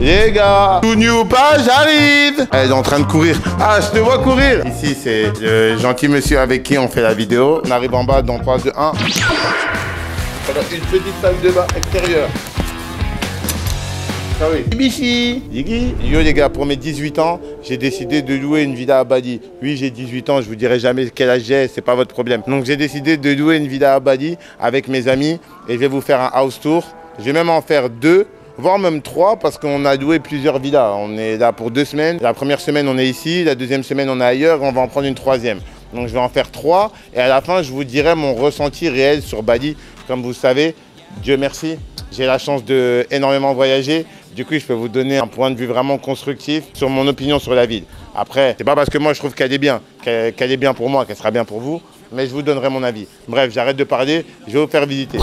Les gars, tout new pas, j'arrive. Elle est en train de courir. Ah, je te vois courir. Ici, c'est le gentil monsieur avec qui on fait la vidéo. On arrive en bas dans 3, 2, 1. Voilà, une petite salle de bain extérieure. Ah oui. Bichi. Yo les gars, pour mes 18 ans, j'ai décidé de louer une villa à Bali. Oui, j'ai 18 ans, je vous dirai jamais quel âge j'ai, c'est pas votre problème. Donc j'ai décidé de louer une villa à Bali avec mes amis et je vais vous faire un house tour. Je vais même en faire 2. Voire même 3 parce qu'on a loué plusieurs villas. On est là pour 2 semaines. La première semaine, on est ici. La deuxième semaine, on est ailleurs. On va en prendre une 3e. Donc, je vais en faire 3. Et à la fin, je vous dirai mon ressenti réel sur Bali. Comme vous le savez, Dieu merci, j'ai la chance de énormément voyager. Du coup, je peux vous donner un point de vue vraiment constructif sur mon opinion sur la ville. Après, c'est pas parce que moi, je trouve qu'elle est bien, qu'elle est bien pour moi, qu'elle sera bien pour vous. Mais je vous donnerai mon avis. Bref, j'arrête de parler. Je vais vous faire visiter.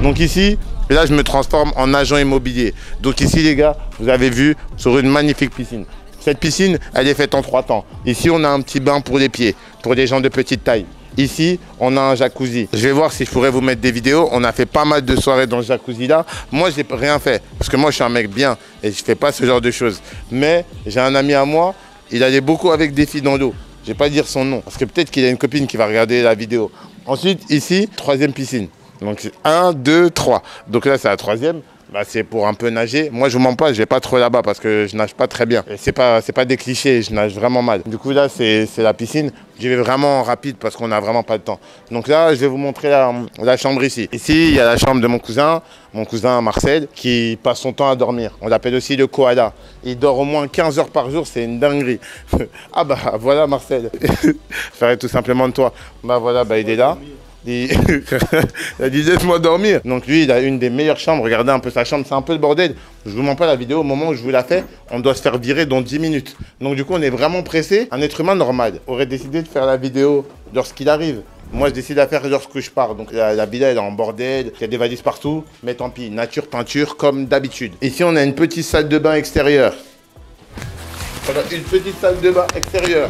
Donc ici, là je me transforme en agent immobilier. Donc ici les gars, vous avez vu sur une magnifique piscine. Cette piscine, elle est faite en 3 temps. Ici on a un petit bain pour les pieds, pour les gens de petite taille. Ici, on a un jacuzzi. Je vais voir si je pourrais vous mettre des vidéos. On a fait pas mal de soirées dans ce jacuzzi-là. Moi, j'ai rien fait. Parce que moi, je suis un mec bien et je fais pas ce genre de choses. Mais j'ai un ami à moi, il allait beaucoup avec des filles dans l'eau. Je vais pas dire son nom. Parce que peut-être qu'il a une copine qui va regarder la vidéo. Ensuite, ici, 3e piscine. Donc 1, 2, 3. Donc là, c'est la 3e. Bah, c'est pour un peu nager. Moi, je vous mens pas, je vais pas trop là-bas parce que je nage pas très bien. C'est pas des clichés, je nage vraiment mal. Du coup, là, c'est la piscine. J'y vais vraiment rapide parce qu'on n'a vraiment pas de temps. Donc là, je vais vous montrer la chambre ici. Ici, il y a la chambre de mon cousin Marcel, qui passe son temps à dormir. On l'appelle aussi le koala. Il dort au moins 15 heures par jour, c'est une dinguerie. Ah bah voilà Marcel. Je ferai tout simplement de toi. Bah voilà, bah, il est là. Il a dit laisse-moi dormir. Donc lui il a une des meilleures chambres. Regardez un peu sa chambre, c'est un peu le bordel. Je vous mens pas, la vidéo au moment où je vous la fais, on doit se faire virer dans 10 minutes. Donc du coup on est vraiment pressé. Un être humain normal aurait décidé de faire la vidéo lorsqu'il arrive. Moi je décide de la faire lorsque je pars. Donc la villa elle est en bordel, il y a des valises partout. Mais tant pis, nature, peinture comme d'habitude. Ici on a une petite salle de bain extérieure. Voilà, une petite salle de bain extérieure.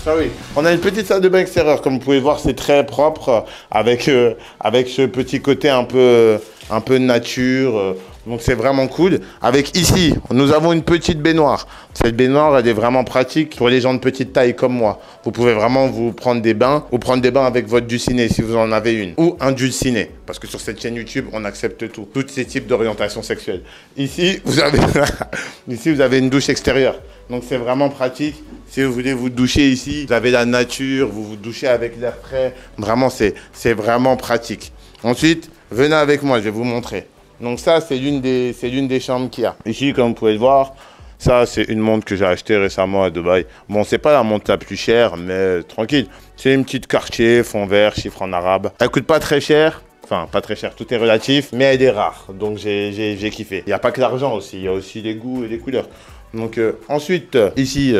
Ah oui. On a une petite salle de bain extérieure, comme vous pouvez voir, c'est très propre, avec ce petit côté un peu nature, donc c'est vraiment cool. Avec ici, nous avons une petite baignoire. Cette baignoire, elle est vraiment pratique pour les gens de petite taille comme moi. Vous pouvez vraiment vous prendre des bains, ou prendre des bains avec votre dulcinée si vous en avez une, ou un dulciné, parce que sur cette chaîne YouTube, on accepte tout, tous ces types d'orientation sexuelle. Ici, vous avez une douche extérieure, donc c'est vraiment pratique. Si vous voulez vous doucher ici, vous avez la nature, vous vous douchez avec l'air frais. Vraiment, c'est vraiment pratique. Ensuite, venez avec moi, je vais vous montrer. Donc ça, c'est l'une des chambres qu'il y a. Ici, comme vous pouvez le voir, ça, c'est une montre que j'ai achetée récemment à Dubaï. Bon, c'est pas la montre la plus chère, mais tranquille. C'est une petite Cartier, fond vert, chiffre en arabe. Elle coûte pas très cher. Enfin, pas très cher, tout est relatif, mais elle est rare. Donc, j'ai kiffé. Il n'y a pas que l'argent aussi, il y a aussi les goûts et les couleurs. Donc ensuite, ici,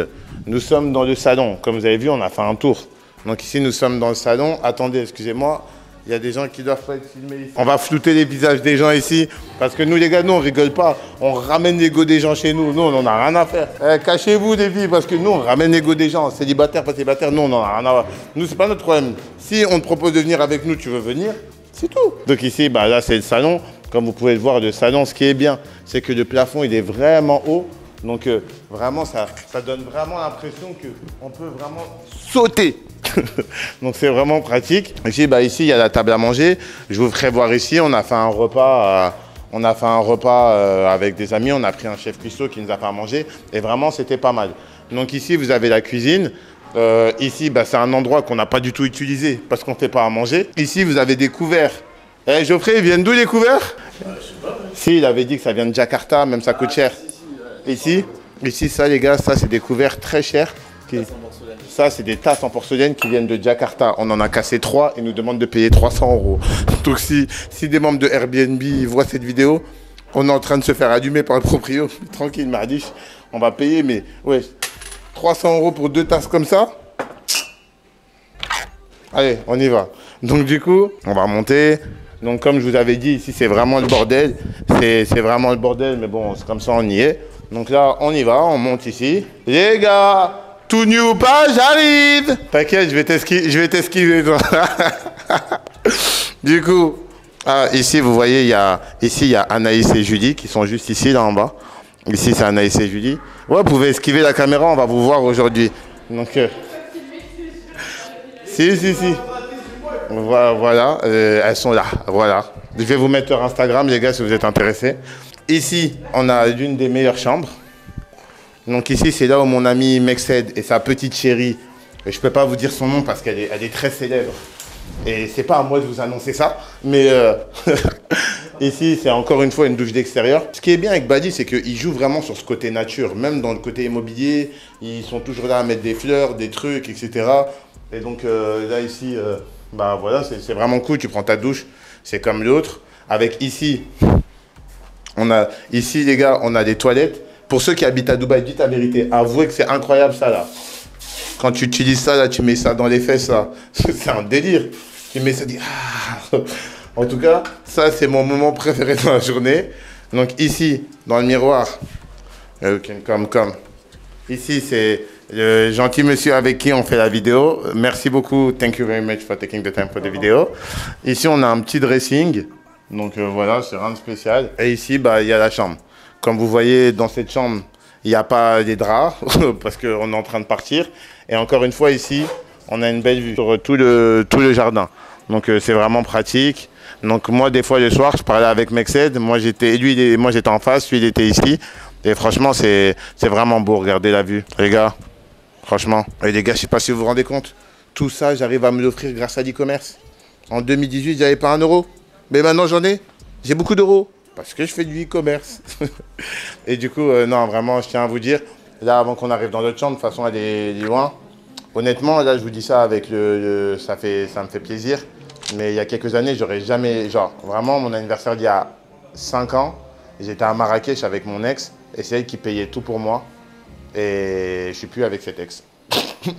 nous sommes dans le salon. Comme vous avez vu, on a fait un tour. Donc ici, nous sommes dans le salon. Attendez, excusez-moi, il y a des gens qui doivent pas être filmés ici. On va flouter les visages des gens ici. Parce que nous, les gars, nous, on rigole pas. On ramène l'ego des gens chez nous. Nous, on n'en a rien à faire. Cachez-vous, les filles, parce que nous, on ramène l'ego des gens. Célibataires, pas célibataires, nous, on n'en a rien à voir. Nous, c'est pas notre problème. Si on te propose de venir avec nous, tu veux venir, c'est tout. Donc ici, bah, là, c'est le salon. Comme vous pouvez le voir, le salon, ce qui est bien, c'est que le plafond, il est vraiment haut. Donc vraiment, ça donne vraiment l'impression qu'on peut vraiment sauter. Donc c'est vraiment pratique. Ici, ici, il y a la table à manger. Je vous ferai voir ici, on a fait un repas, avec des amis. On a pris un chef cuistot qui nous a fait à manger. Et vraiment, c'était pas mal. Donc ici, vous avez la cuisine. Ici, c'est un endroit qu'on n'a pas du tout utilisé parce qu'on ne fait pas à manger. Ici, vous avez des couverts. Geoffrey, ils viennent d'où les couverts? Je sais pas. Si, il avait dit que ça vient de Jakarta, même ça coûte cher. Ici, ça les gars, ça c'est des couverts très chers. Ça c'est des tasses en porcelaine qui viennent de Jakarta. On en a cassé 3 et nous demandent de payer 300 €. Donc si des membres de Airbnb voient cette vidéo, on est en train de se faire allumer par le proprio. Tranquille Mardiche, on va payer, mais ouais, 300 € pour 2 tasses comme ça. Allez, on y va. Donc du coup, on va remonter. Donc comme je vous avais dit, ici c'est vraiment le bordel. C'est vraiment le bordel, mais bon, c'est comme ça, on y est. Donc là, on y va, on monte ici. Les gars, tout new ou pas, j'arrive. T'inquiète, je vais t'esquiver, toi. Du coup, ici, vous voyez, il y a Anaïs et Julie qui sont juste ici, là en bas. Ici, c'est Anaïs et Julie. Ouais, vous pouvez esquiver la caméra, on va vous voir aujourd'hui. Donc, si. Voilà, elles sont là, voilà. Je vais vous mettre leur Instagram, les gars, si vous êtes intéressés. Ici, on a l'une des meilleures chambres. Donc ici, c'est là où mon ami Mexed et sa petite chérie, je ne peux pas vous dire son nom parce qu'elle est très célèbre. Et c'est pas à moi de vous annoncer ça, mais ici, c'est encore une fois une douche d'extérieur. Ce qui est bien avec Badi, c'est qu'il joue vraiment sur ce côté nature. Même dans le côté immobilier, ils sont toujours là à mettre des fleurs, des trucs, etc. Et donc là, ici, bah voilà, c'est vraiment cool. Tu prends ta douche, c'est comme l'autre. Avec ici, ici, les gars, on a des toilettes. Pour ceux qui habitent à Dubaï, dites la vérité. Avouez que c'est incroyable, ça, là. Quand tu utilises ça, là, tu mets ça dans les fesses, là. C'est un délire. Tu mets ça, tu dis... Ah. En tout cas, ça, c'est mon moment préféré dans la journée. Donc, ici, dans le miroir, come. Ici, c'est le gentil monsieur avec qui on fait la vidéo. Merci beaucoup. Thank you very much for taking the time for the video. Ici, on a un petit dressing. Donc, voilà, c'est rien de spécial. Et ici, bah, il y a la chambre. Comme vous voyez, dans cette chambre, il n'y a pas les draps parce qu'on est en train de partir. Et encore une fois, ici, on a une belle vue sur tout le jardin. Donc, c'est vraiment pratique. Donc, moi, des fois, le soir, je parlais avec Mexed. Moi, j'étais en face, lui, il était ici. Et franchement, c'est vraiment beau. Regardez la vue, les gars. Franchement. Et les gars, je ne sais pas si vous vous rendez compte. Tout ça, j'arrive à me l'offrir grâce à l'e-commerce. En 2018, j'avais pas 1 euro. Mais maintenant, j'en ai. J'ai beaucoup d'euros. Parce que je fais du e-commerce. Et du coup, non, vraiment, je tiens à vous dire, là, avant qu'on arrive dans notre chambre, de toute façon, elle est loin. Honnêtement, là, je vous dis ça avec ça me fait plaisir. Mais il y a quelques années, j'aurais jamais, genre, vraiment, mon anniversaire d'il y a 5 ans, j'étais à Marrakech avec mon ex, et c'est elle qui payait tout pour moi. Et je suis plus avec cet ex.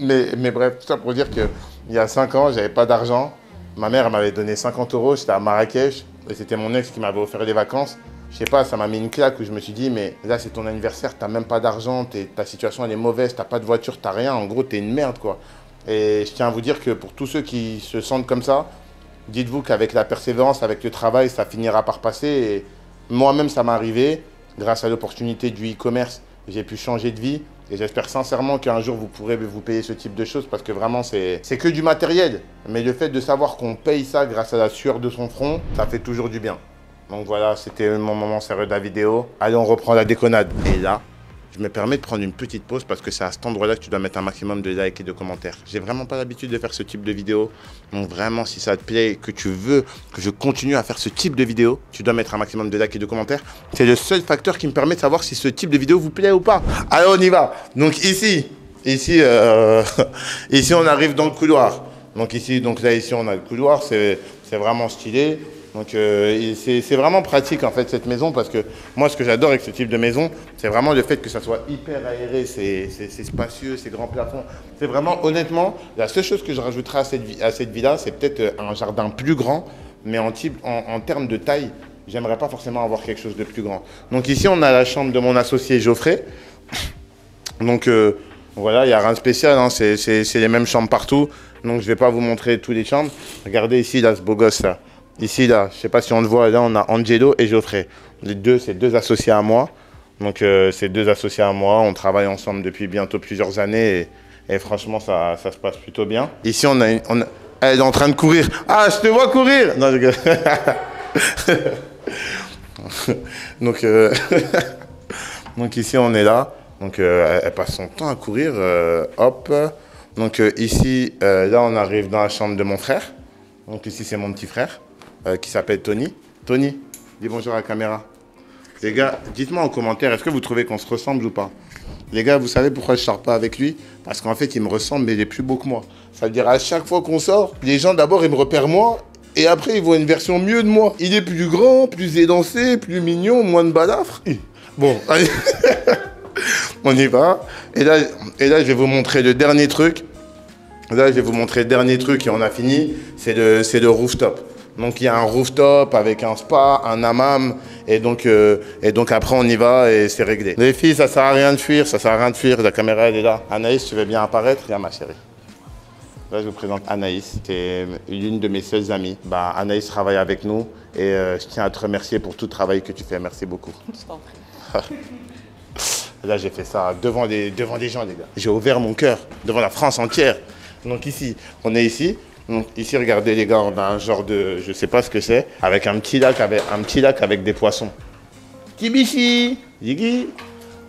mais bref, tout ça pour dire qu'il y a 5 ans, j'avais pas d'argent. Ma mère m'avait donné 50 euros, j'étais à Marrakech. Et c'était mon ex qui m'avait offert des vacances. Je sais pas, ça m'a mis une claque où je me suis dit, mais là, c'est ton anniversaire, t'as même pas d'argent, ta situation, elle est mauvaise, t'as pas de voiture, t'as rien. En gros, t'es une merde, quoi. Et je tiens à vous dire que pour tous ceux qui se sentent comme ça, dites-vous qu'avec la persévérance, avec le travail, ça finira par passer. Et moi-même, ça m'est arrivé. Grâce à l'opportunité du e-commerce, j'ai pu changer de vie. Et j'espère sincèrement qu'un jour, vous pourrez vous payer ce type de choses parce que vraiment, c'est que du matériel. Mais le fait de savoir qu'on paye ça grâce à la sueur de son front, ça fait toujours du bien. Donc voilà, c'était mon moment sérieux de la vidéo. Allez, on reprend la déconnade. Et là, je me permets de prendre une petite pause parce que c'est à cet endroit-là que tu dois mettre un maximum de likes et de commentaires. J'ai vraiment pas l'habitude de faire ce type de vidéo. Donc vraiment, si ça te plaît et que tu veux que je continue à faire ce type de vidéo, tu dois mettre un maximum de likes et de commentaires. C'est le seul facteur qui me permet de savoir si ce type de vidéo vous plaît ou pas. Allez, on y va. Donc ici, on arrive dans le couloir. Donc là, ici, on a le couloir. C'est vraiment stylé. Donc c'est vraiment pratique en fait cette maison parce que moi ce que j'adore avec ce type de maison, c'est vraiment le fait que ça soit hyper aéré, c'est spacieux, c'est grand plafond. C'est vraiment honnêtement, la seule chose que je rajouterais à cette villa, c'est peut-être un jardin plus grand, mais en termes de taille, j'aimerais pas forcément avoir quelque chose de plus grand. Donc ici on a la chambre de mon associé Geoffrey. Donc voilà, il n'y a rien de spécial, hein, c'est les mêmes chambres partout. Donc je vais pas vous montrer toutes les chambres. Regardez ici là, ce beau gosse là. Ici, là, je ne sais pas si on le voit, là, on a Angelo et Geoffrey. Les deux, c'est 2 associés à moi. Donc, c'est 2 associés à moi. On travaille ensemble depuis bientôt plusieurs années. Et franchement, ça se passe plutôt bien. Ici, elle est en train de courir. Ah, je te vois courir! Non, donc, donc, ici, on est là. Donc, elle passe son temps à courir. Hop. Donc, ici, là, on arrive dans la chambre de mon frère. Donc, ici, c'est mon petit frère. Qui s'appelle Tony. Tony, dis bonjour à la caméra. Les gars, dites-moi en commentaire, est-ce que vous trouvez qu'on se ressemble ou pas? Les gars, vous savez pourquoi je ne sors pas avec lui? Parce qu'en fait, il me ressemble, mais il est plus beau que moi. Ça veut dire, à chaque fois qu'on sort, les gens, d'abord, ils me repèrent moi, et après, ils voient une version mieux de moi. Il est plus grand, plus élancé, plus mignon, moins de balafre. Bon, allez. On y va. Et là, je vais vous montrer le dernier truc. Là, je vais vous montrer le dernier truc et on a fini. C'est le rooftop. Donc il y a un rooftop avec un spa, un hammam, et donc après on y va et c'est réglé. Les filles, ça sert à rien de fuir, ça sert à rien de fuir, la caméra elle est là. Anaïs, tu veux bien apparaître? Viens ma chérie. Là je vous présente Anaïs, c'est l'une de mes seules amies. Bah, Anaïs travaille avec nous et je tiens à te remercier pour tout le travail que tu fais, merci beaucoup. Je t'en prie. Là j'ai fait ça devant des gens les gars. J'ai ouvert mon cœur devant la France entière. Donc ici, on est ici. Donc ici, regardez les gars, on a un genre de, je sais pas ce que c'est, avec un petit lac avec des poissons. Kibichi, Yigi.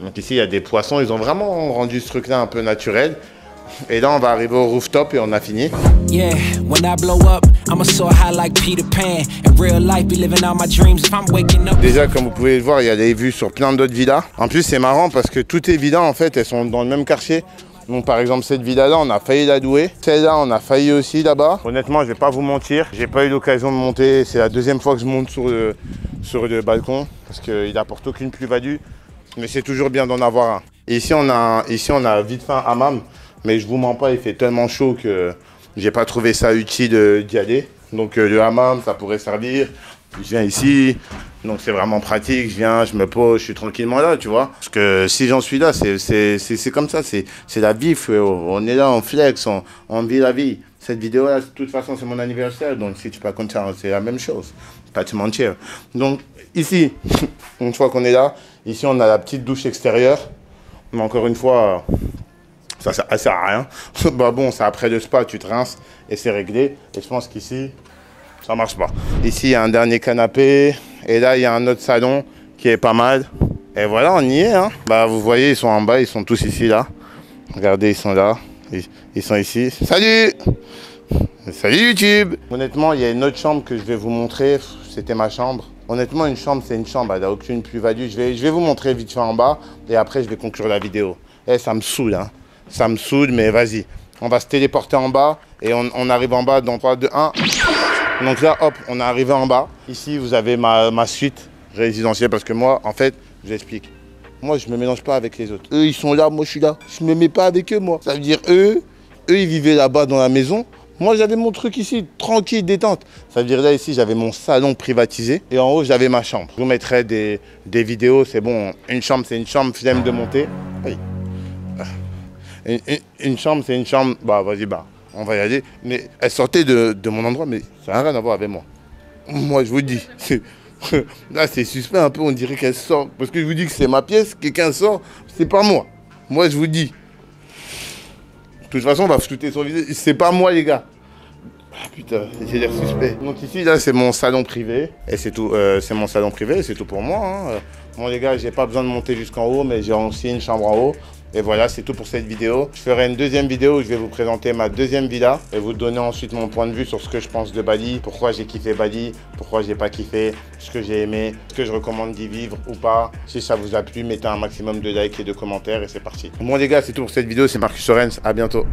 Donc ici, il y a des poissons, ils ont vraiment rendu ce truc-là un peu naturel. Et là, on va arriver au rooftop et on a fini. Yeah, when I blow up, I'ma soar high like Peter Pan. In real life, be living out my dreams if I'm waking up. Déjà, comme vous pouvez le voir, il y a des vues sur plein d'autres villas. En plus, c'est marrant parce que toutes les villas, en fait, elles sont dans le même quartier. Donc par exemple cette villa-là, on a failli la louer. Celle-là, on a failli aussi là-bas. Honnêtement, je vais pas vous mentir, j'ai pas eu l'occasion de monter. C'est la deuxième fois que je monte sur le balcon parce qu'il apporte aucune plus-value. Mais c'est toujours bien d'en avoir un. Et ici, on a vite fait un hammam. Mais je vous mens pas, il fait tellement chaud que j'ai pas trouvé ça utile d'y aller. Donc le hammam, ça pourrait servir. Je viens ici, donc c'est vraiment pratique, je viens, je me pose, je suis tranquillement là, tu vois. Parce que si j'en suis là, c'est comme ça, c'est la vie, frérot. On est là, on flex, on vit la vie. Cette vidéo-là, de toute façon, c'est mon anniversaire, donc si tu pas content, c'est la même chose. Pas te mentir. Donc ici, une fois qu'on est là, ici on a la petite douche extérieure. Mais encore une fois, ça sert à rien. Bah bon, c'est après le spa, tu te rinces et c'est réglé. Et je pense qu'ici, ça marche pas. Ici, il y a un dernier canapé. Et là, il y a un autre salon qui est pas mal. Et voilà, on y est. Hein. Bah, vous voyez, ils sont en bas. Ils sont tous ici, là. Regardez, ils sont là. Ils sont ici. Salut! Salut YouTube! Honnêtement, il y a une autre chambre que je vais vous montrer. C'était ma chambre. Honnêtement, une chambre, c'est une chambre. Elle n'a aucune plus-value. Je vais vous montrer vite fait en bas. Et après, je vais conclure la vidéo. Eh, ça me saoule, hein. Ça me saoule, mais vas-y. On va se téléporter en bas. Et on arrive en bas dans 3, 2, 1. Donc là, hop, on est arrivé en bas. Ici, vous avez ma suite résidentielle parce que moi, en fait, je vous explique. Moi, je me mélange pas avec les autres. Eux, ils sont là, moi, je suis là. Je me mets pas avec eux, moi. Ça veut dire eux, ils vivaient là-bas dans la maison. Moi, j'avais mon truc ici, tranquille, détente. Ça veut dire là, ici, j'avais mon salon privatisé. Et en haut, j'avais ma chambre. Je vous mettrai des vidéos. C'est bon, une chambre, c'est une chambre, flemme de monter. Oui. Une chambre, c'est une chambre. Bah, vas-y, bah. On va y aller. Mais elle sortait de mon endroit, mais ça n'a rien à voir avec moi. Moi, je vous dis. Là, c'est suspect un peu. On dirait qu'elle sort. Parce que je vous dis que c'est ma pièce. Quelqu'un sort, c'est pas moi. Moi, je vous dis. De toute façon, on va flouter son visage. C'est pas moi, les gars. Ah, putain, j'ai l'air suspect. Donc ici, là, c'est mon salon privé. Et c'est tout. C'est mon salon privé. C'est tout pour moi. Hein. Bon, les gars, j'ai pas besoin de monter jusqu'en haut, mais j'ai aussi une chambre en haut. Et voilà, c'est tout pour cette vidéo. Je ferai une deuxième vidéo où je vais vous présenter ma deuxième villa et vous donner ensuite mon point de vue sur ce que je pense de Bali, pourquoi j'ai kiffé Bali, pourquoi j'ai pas kiffé, ce que j'ai aimé, ce que je recommande d'y vivre ou pas. Si ça vous a plu, mettez un maximum de likes et de commentaires et c'est parti. Bon les gars, c'est tout pour cette vidéo. C'est Marcus Sorens. À bientôt.